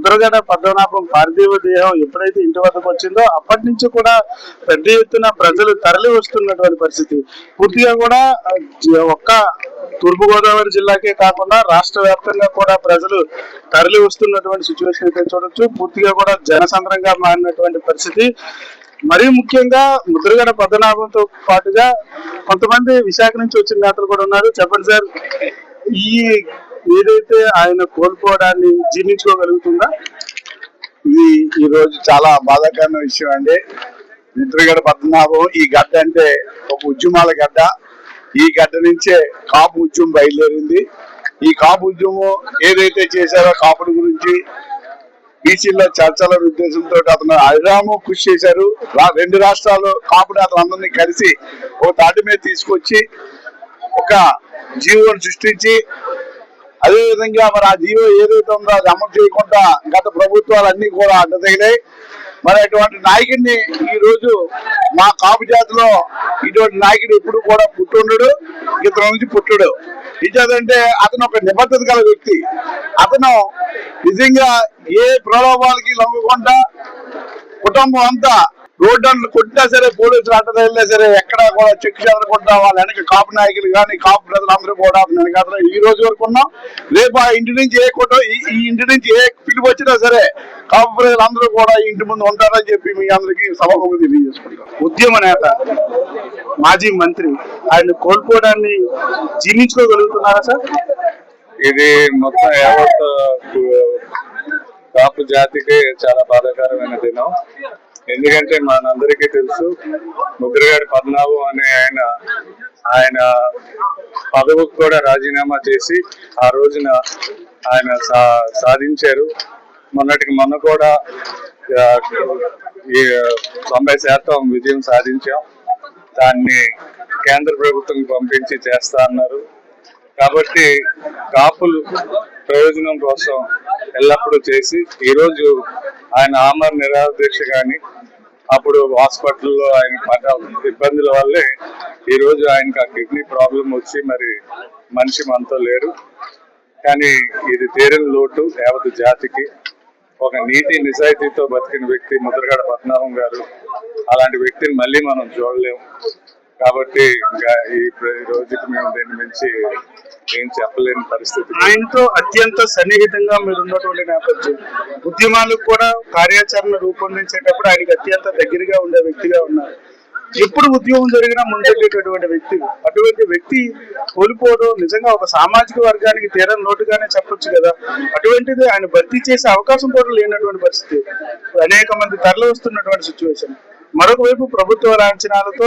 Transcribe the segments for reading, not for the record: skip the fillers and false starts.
ముద్రగడ పద్మనాభం పార్థివ దేహం ఎప్పుడైతే ఇంటి వద్దకు వచ్చిందో అప్పటి నుంచి కూడా పెద్ద ఎత్తున ప్రజలు తరలి వస్తున్నటువంటి పరిస్థితి. పూర్తిగా కూడా ఒక్క తూర్పుగోదావరి జిల్లాకే కాకుండా రాష్ట్ర వ్యాప్తంగా కూడా ప్రజలు తరలి వస్తున్నటువంటి సిచ్యువేషన్ అయితే చూడొచ్చు. పూర్తిగా కూడా జనసంద్రంగా మారినటువంటి పరిస్థితి. మరీ ముఖ్యంగా ముద్రగడ పద్మనాభంతో పాటుగా కొంతమంది విశాఖ నుంచి వచ్చిన నేతలు కూడా ఉన్నారు. చెప్పండి సార్, ఈ ఏదైతే ఆయన కోల్పోవడాన్ని జీర్ణించుకోగలుగుతుందా? ఇది ఈ రోజు చాలా బాధాకరమైన విషయం అండి. ముద్రగడ పద్మనాభం ఈ గడ్డ అంటే ఒక ఉద్యమాల గడ్డ. ఈ గడ్డ నుంచే కాపు ఉద్యమం బయలుదేరింది. ఈ కాపు ఉద్యమం ఏదైతే చేశారో కాపుల గురించి బీసీలో చర్చల ఉద్దేశంతో అతను అవిరామం కృషి చేశారు. రెండు రాష్ట్రాలు కాపు నేతలందరినీ కలిసి ఒక తాటి మీద తీసుకొచ్చి ఒక జీవోను సృష్టించి అదే విధంగా మరి ఆ జీవో ఏదైతే ఉందో అది అమలు చేయకుండా గత ప్రభుత్వాలన్నీ కూడా అడ్డతగిలాయి. మరి అటువంటి నాయకుడిని ఈ రోజు మా కాపు జాతిలో ఇటువంటి నాయకుడు ఎప్పుడు కూడా పుట్టుండడు, ఇతను నుంచి పుట్టుడు. ఇదేంటంటే అతను ఒక నిబద్ధత గల వ్యక్తి. అతను నిజంగా ఏ ప్రలోభాలకి లొంగకుండా కుటుంబం అంతా రోడ్డు కొట్టినా సరే, పోలీసులు అడ్డదగిలినా సరే, ఎక్కడా కూడా చెక్ చెదరకుండా వాళ్ళ వెనక కాపు నాయకులు కానీ కాపు ప్రజలందరూ కూడా వెనక ఈ రోజు వరకు ఉన్నాం. రేపు ఆ ఇంటి నుంచి ఈ ఇంటి నుంచి ఏ పిలుపు వచ్చినా సరే కాపు ప్రజలందరూ కూడా ఈ ఇంటి ముందు ఉంటారని చెప్పి మీ అందరికీ సభాముఖంగా తెలియజేసుకుంటాం. ఉద్యమ నేత, మాజీ మంత్రి, ఆయన కోల్పోవడాన్ని జీర్ణించుకోగలుగుతున్నారా సార్? ఇది మొత్తం యావత్ కాపు జాతికి చాలా బాధాకరమైన దినం. ఎందుకంటే మనందరికీ తెలుసు, ముద్రగడ పద్మనాభం అనే ఆయన పదవికి కూడా రాజీనామా చేసి ఆ రోజున ఆయన సాధించారు. మొన్నటికి మొన్న కూడా 90% విజయం సాధించాం. దాన్ని కేంద్ర ప్రభుత్వం పంపించి చేస్తా అన్నారు. కాబట్టి కాపులు ప్రయోజనం కోసం ఎల్లప్పుడూ చేసి ఈరోజు ఆయన ఆమరణ నిరాహార దీక్ష కానీ అప్పుడు హాస్పిటల్లో ఆయన పడ్డ ఇబ్బందుల వల్లే ఈరోజు ఆయనకు ఆ కిడ్నీ ప్రాబ్లం వచ్చి మరి మనిషి మనతో లేరు. కానీ ఇది తీరని లోటు యావత్ జాతికి. ఒక నీతి నిజాయితీతో బతికిన వ్యక్తి ముద్రగడ పద్మనాభం గారు. అలాంటి వ్యక్తిని మళ్ళీ మనం చూడలేము. కాబట్టి ఈ రోజుకి మేము దీని నుంచి ఏం చెప్పలేని పరిస్థితి. ఆయనతో అత్యంత సన్నిహితంగా మీరు ఉన్నటువంటి నేపథ్యం, ఉద్యమాలకు కూడా కార్యాచరణ రూపొందించేటప్పుడు ఆయనకి అత్యంత దగ్గరగా ఉండే వ్యక్తిగా ఉన్నారు. ఎప్పుడు ఉద్యమం జరిగినా ముందెళ్ళేటటువంటి వ్యక్తి. అటువంటి వ్యక్తి కోల్పోవడం నిజంగా ఒక సామాజిక వర్గానికి తీరని లోటుగానే చెప్పొచ్చు కదా. అటువంటిది ఆయన భర్తీ చేసే అవకాశం కూడా లేనటువంటి పరిస్థితి. అనేక మంది తరలి వస్తున్నటువంటి సిచ్యువేషన్. మరొక వైపు ప్రభుత్వ లాంఛనాలతో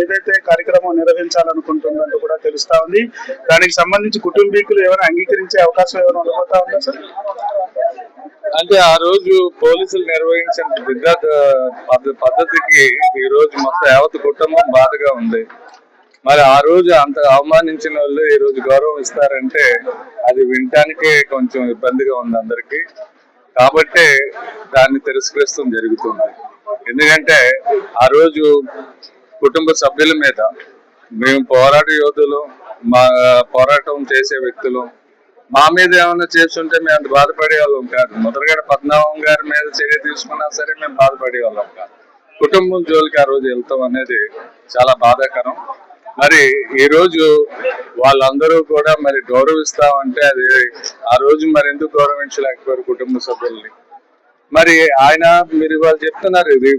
ఏదైతే కార్యక్రమం నిర్వహించాలనుకుంటుందంటూ కూడా తెలుస్తా ఉంది. దానికి సంబంధించి కుటుంబీకులు ఏమైనా అంగీకరించే అవకాశం ఏమైనా ఉండబోతా ఉందా సార్? అంటే ఆ రోజు పోలీసులు నిర్వహించిన పద్ధతికి ఈ రోజు మొత్తం యావత్ కుటుంబం బాధగా ఉంది. మరి ఆ రోజు అంత అవమానించిన వాళ్ళు ఈ రోజు గౌరవం ఇస్తారంటే అది వినటానికే కొంచెం ఇబ్బందిగా ఉంది అందరికి. కాబట్టి దాన్ని తిరస్కరిస్తూ జరుగుతుంది. ఎందుకంటే ఆ రోజు కుటుంబ సభ్యుల మీద మేము పోరాట యోధులు, మా పోరాటం చేసే వ్యక్తులు, మా మీద ఏమైనా చేస్తుంటే మేము అంత బాధపడే వాళ్ళం కాదు. ముద్రగడ పద్మనాభం గారి మీద చర్య తీసుకున్నా సరే మేము బాధపడే వాళ్ళం కాదు. కుటుంబం జోలికి ఆ రోజు వెళ్తాం అనేది చాలా బాధాకరం. మరి ఈ రోజు వాళ్ళందరూ కూడా మరి గౌరవిస్తామంటే అది ఆ రోజు మరి ఎందుకు గౌరవించలేకపోయారు కుటుంబ సభ్యుల్ని? మరి ఆయన మీరు ఇవాళ చెప్తున్నారు ఇది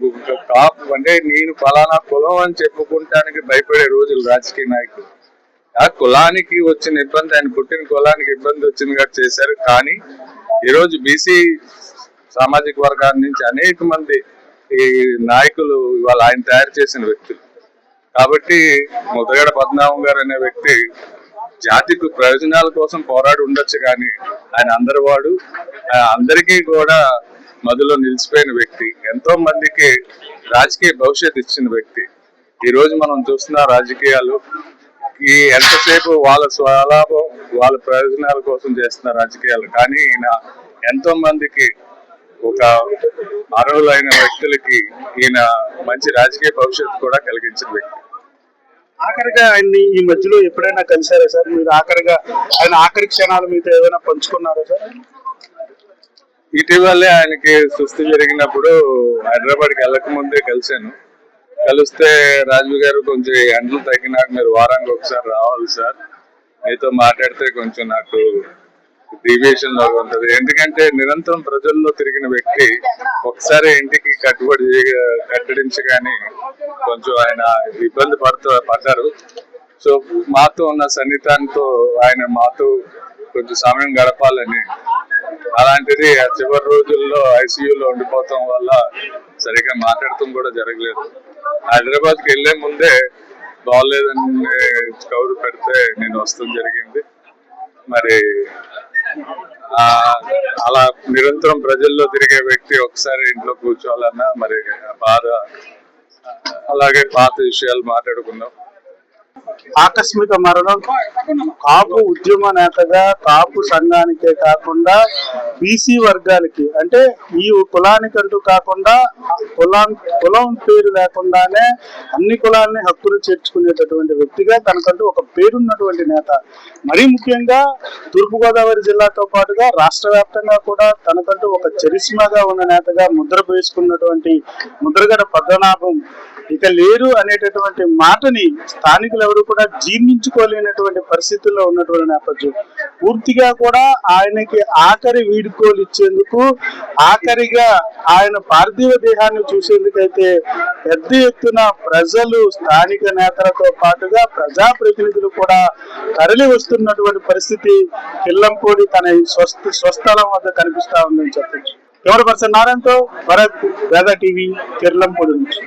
కాపు అంటే నేను ఫలానా కులం అని చెప్పుకుంటానికి భయపడే రోజులు రాజకీయ నాయకులు. ఆ కులానికి వచ్చిన ఇబ్బంది, ఆయన పుట్టిన కులానికి ఇబ్బంది వచ్చిందిగా చేశారు. కానీ ఈరోజు బీసీ సామాజిక వర్గాల నుంచి అనేక మంది ఈ నాయకులు ఇవాళ ఆయన తయారు చేసిన వ్యక్తులు. కాబట్టి ముద్రగడ పద్మనాభం గారు అనే వ్యక్తి జాతికి ప్రయోజనాల కోసం పోరాడి ఉండొచ్చు, కానీ ఆయన అందరి వాడు, అందరికీ కూడా మధ్యలో నిలిచిపోయిన వ్యక్తి, ఎంతో మందికి రాజకీయ భవిష్యత్తు ఇచ్చిన వ్యక్తి. ఈ రోజు మనం చూస్తున్న రాజకీయాలు ఈ ఎంతసేపు వాళ్ళ స్వలాభం, వాళ్ళ ప్రయోజనాల కోసం చేస్తున్న రాజకీయాలు. కానీ ఈయన ఎంతో మందికి ఒక అర్హులైన వ్యక్తులకి ఈయన మంచి రాజకీయ భవిష్యత్తు కూడా కలిగించిన వ్యక్తి. ఆఖరిగా ఆయన్ని ఈ మధ్యలో ఎప్పుడైనా కలిసారా సార్? మీరు ఆఖరిగా ఆయన ఆఖరి క్షణాలు మీతో ఏమైనా పంచుకున్నారా సార్? ఇటీవలే ఆయనకి సుస్థి జరిగినప్పుడు హైదరాబాద్కి వెళ్ళక ముందే కలిశాను. కలిస్తే రాజు గారు కొంచెం ఎండలు తగ్గినాక మీరు వారానికి ఒకసారి రావాలి సార్, మీతో మాట్లాడితే కొంచెం నాకు డీవియేషన్ లాగా ఉంటది. ఎందుకంటే నిరంతరం ప్రజల్లో తిరిగిన వ్యక్తి ఒకసారి ఇంటికి కట్టడించగానే కొంచెం ఆయన ఇబ్బంది పడ్డారు. సో మాతో ఉన్న సన్నిహితాంతో ఆయన మాతో కొంచెం సమయం గడపాలని, అలాంటిది ఆ చివరి రోజుల్లో ఐసీయూలో ఉండిపోవటం వల్ల సరిగ్గా మాట్లాడటం కూడా జరగలేదు. హైదరాబాద్కి వెళ్లే ముందే బాగోలేదని కౌరు పెడితే నేను వస్తాం జరిగింది. మరి అలా నిరంతరం ప్రజల్లో తిరిగే వ్యక్తి ఒకసారి ఇంట్లో కూర్చోవాలన్నా మరి బాధ. అలాగే పాత విషయాలు మాట్లాడుకున్నాం. ఆకస్మిక మరణం కాపు ఉద్యమ నేతగా కాపు సంఘానికే కాకుండా బీసీ వర్గాలకి, అంటే ఈ కులానికంటూ కాకుండా కులం పేరు లేకుండానే అన్ని కులాలని హక్కులు చేర్చుకునేటటువంటి వ్యక్తిగా తనకంటూ ఒక పేరున్నటువంటి నేత. మరీ ముఖ్యంగా తూర్పుగోదావరి జిల్లాతో పాటుగా రాష్ట్ర వ్యాప్తంగా కూడా తనకంటూ ఒక చరిస్మాగా ఉన్న నేతగా ముద్ర వేసుకున్నటువంటి ముద్రగడ పద్మనాభం ఇక లేరు అనేటటువంటి మాటని స్థానికులు ఎవరు కూడా జీర్ణించుకోలేనటువంటి పరిస్థితుల్లో ఉన్నటువంటి నేపథ్యం. పూర్తిగా కూడా ఆయనకి ఆఖరి వీడుకోలు ఇచ్చేందుకు, ఆఖరిగా ఆయన పార్థివ దేహాన్ని చూసేందుకైతే పెద్ద ఎత్తున ప్రజలు, స్థానిక నేతలతో పాటుగా ప్రజాప్రతినిధులు కూడా తరలి వస్తున్నటువంటి పరిస్థితి కిల్లంపూడి తన స్వస్థలం వద్ద కనిపిస్తా ఉందని చెప్పచ్చు. కెమెరా పర్సన్ నారాయణతో భరత్, వేద టీవీ, కిర్లంపూడి నుంచి.